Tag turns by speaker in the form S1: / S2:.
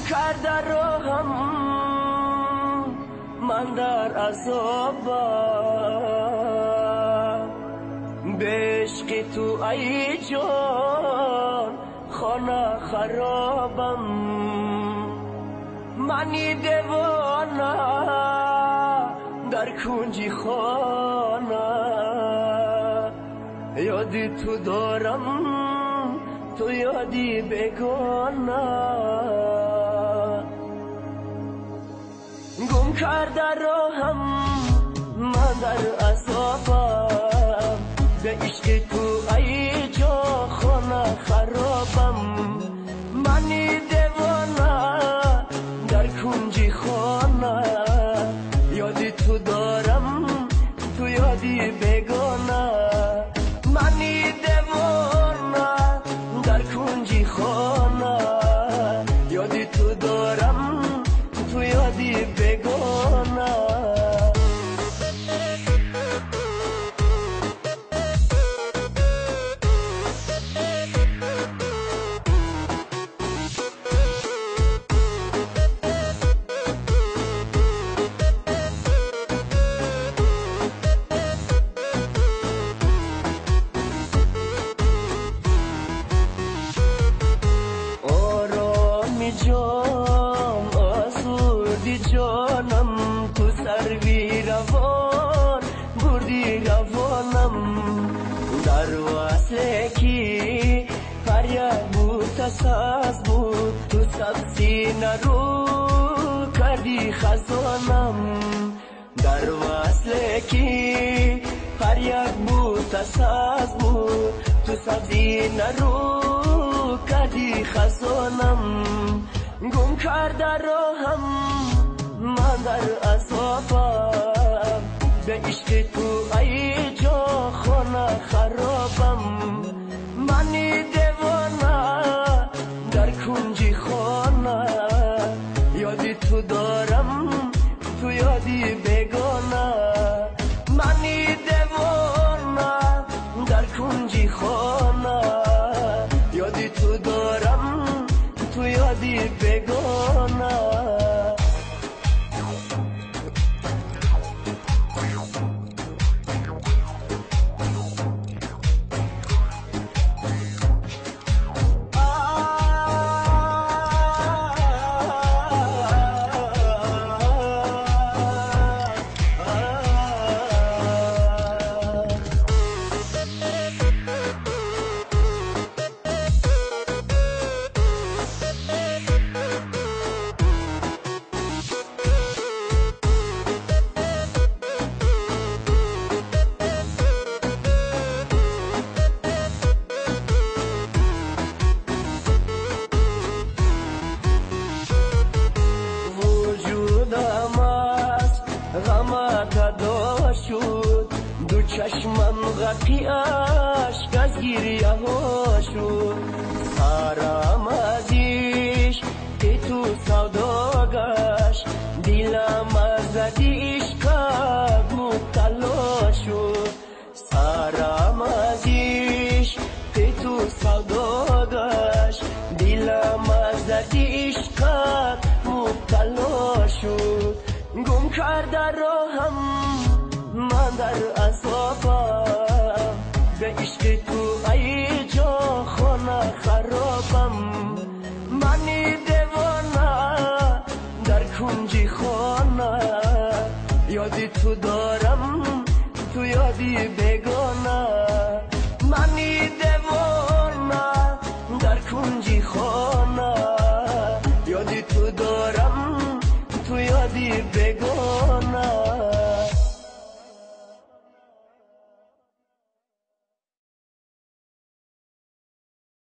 S1: کرده راهم من در عذابم، به عشق تو ای جان خانه خرابم. منی دیوانه در کنج خانه، یادی تو دارم تو یادی بگانه. گم کرده راهم من در عذابم، به عشق تو ای جا خانه خرابم. منی دیوانه در کنج خانه، یادی تو دارم تو یادی بگانه. منی دیوانه در کنج خانه، یادی تو دارم تو یادی بگانه. جان آسودی جانم، تو سروی روان بردی روانم. در وصله کی فریاد بود ساز بود، تو سبزی نرو کردی خزانم. در وصله کی فریاد بود ساز بود، تو سبزی نرو کردی خزانم. گم کرده راهم من در عذابم، به عشق تو ای جا خانه خرابم. منی دیوانه در کنج خانه، یادی تو دارم تو یادی بگانه. منی دیوانه در کنج خانه، یادی تو دارم تو یادی بگانه. غمت ادا شد، دو چشمم غرقی عشق از گریه ها شد. سرم از عشق تو سودا گشت، دلم از عشقت مبتلا شد. سرم از عشق تو سودا گشت، دلم از عشقت مبتلا شد. گم کرده راهم من در عذابم، به عشق تو ای جا خانه خرابم. منی دیوانه در کنج خانه، یادی تو دارم تو یادی بگانه.